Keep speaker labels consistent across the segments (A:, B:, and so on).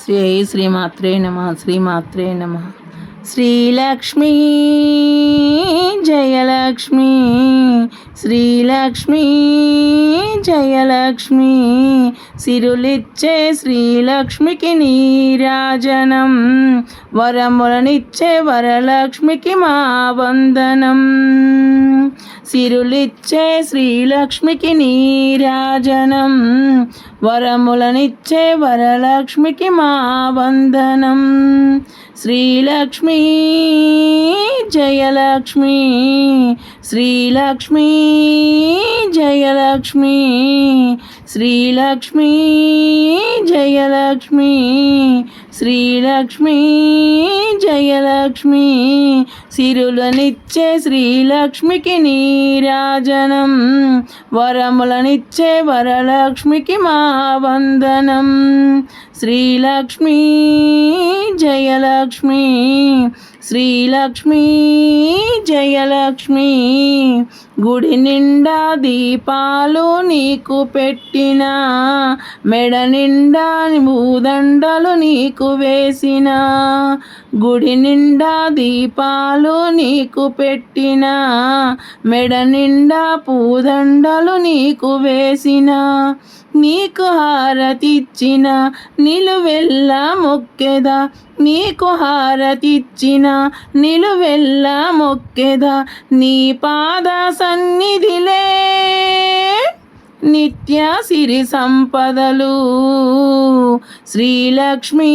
A: శ్రీమాత్రే నమ. శ్రీమాత్రే నమ. శ్రీలక్ష్మీ జయలక్ష్మీ, శ్రీలక్ష్మీ జయలక్ష్మీ, సిరులిచ్చే శ్రీలక్ష్మికి నీరాజనం, వరములనిచ్చే వరలక్ష్మికి మా వందనం. సిరులిచ్చే శ్రీలక్ష్మికి నీరాజనం, వరములనిచ్చే వరలక్ష్మికి మా వందనం. శ్రీలక్ష్మీ జయలక్ష్మీ, శ్రీలక్ష్మీ జయలక్ష్మీ, శ్రీలక్ష్మీ జయలక్ష్మీ, శ్రీలక్ష్మీ జయలక్ష్మీ, సిరులనిచ్చే శ్రీలక్ష్మికి నీరాజనం, వరములనిచ్చే వరలక్ష్మికి మా వందనం. శ్రీలక్ష్మీ జయలక్ష్మీ, శ్రీలక్ష్మీ జయలక్ష్మీ, గుడి నిండా దీపాలు నీకు పెట్టిన, మెడ నిండా భూదండలు నీకు వేసిన, గుడి నిండా దీపాలు నీకు పెట్టిన, మెడ నిండా పూదండలు నీకు వేసిన, నీకు హారతిచ్చిన నిలువెల్లా మొక్కెద, నీకు హారతిచ్చిన నిలువెల్లా మొక్కెద, నీ పాద సన్నిధిలే నిత్య సిరి సంపదలు. శ్రీలక్ష్మీ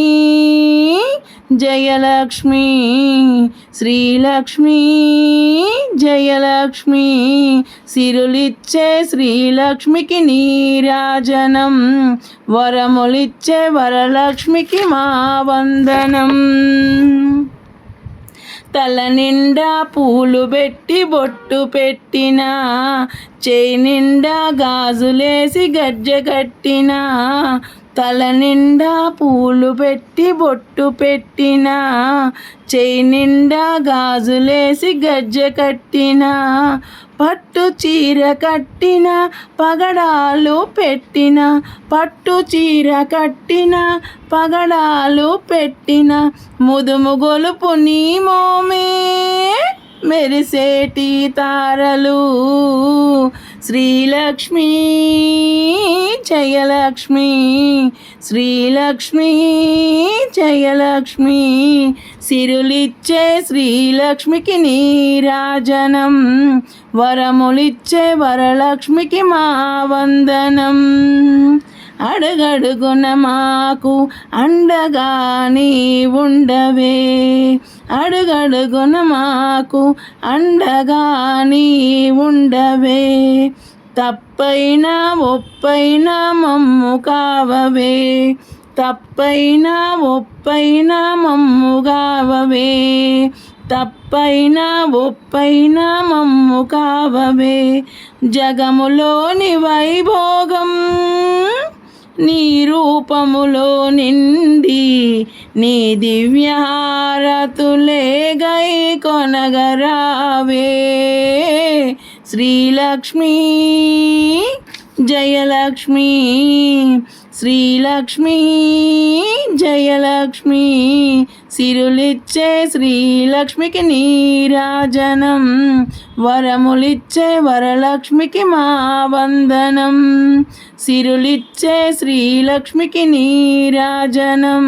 A: జయలక్ష్మీ, శ్రీలక్ష్మీ జయలక్ష్మీ, సిరులిచ్చే శ్రీలక్ష్మికి నీరాజనం, వరములిచ్చే వరలక్ష్మికి మా వందనం. తల నిండా పూలు పెట్టి బొట్టు పెట్టిన, చేయి నిండా గాజులేసి గజ్జె కట్టిన, తల నిండా పూలు పెట్టి బొట్టు పెట్టిన, చేయి నిండా గాజులేసి గజ్జె కట్టిన, పట్టు చీర కట్టిన పగడాలు పెట్టిన, పట్టు చీర కట్టిన పగడాలు పెట్టిన, ముదుము గొలుపు నీ మోమే మెరిసేటి తారలు. శ్రీలక్ష్మీ జయలక్ష్మీ, శ్రీలక్ష్మీ జయలక్ష్మీ, సిరులిచ్చే శ్రీలక్ష్మికి నీరాజనం, వరములిచ్చే వరలక్ష్మికి మా వందనం. అడుగడుగున మాకు అండగా నీ ఉండవే, అడుగడుగున మాకు అండగా నీ ఉండవే, తప్పైనా ఒప్పైనా మమ్ము కావవే, తప్పైనా ఒప్పైనా మమ్ము కావవే, తప్పైనా ఒప్పైనా మమ్ము కావవే. జగములోని వైభోగం నీ రూపములో నిండి, నీ దివ్యహారతులే గై కొనగరావే. శ్రీలక్ష్మీ జయలక్ష్మీ, శ్రీలక్ష్మీ జయలక్ష్మీ, సిరులిచ్చే శ్రీలక్ష్మికి నీరాజనం, వరములిచ్చే వరలక్ష్మికి మా వందనం. సిరులిచ్చే శ్రీలక్ష్మికి నీరాజనం,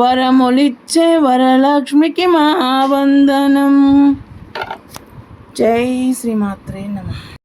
A: వరములిచ్చే వరలక్ష్మికి మా వందనం. జై శ్రీమాత్రే నమః.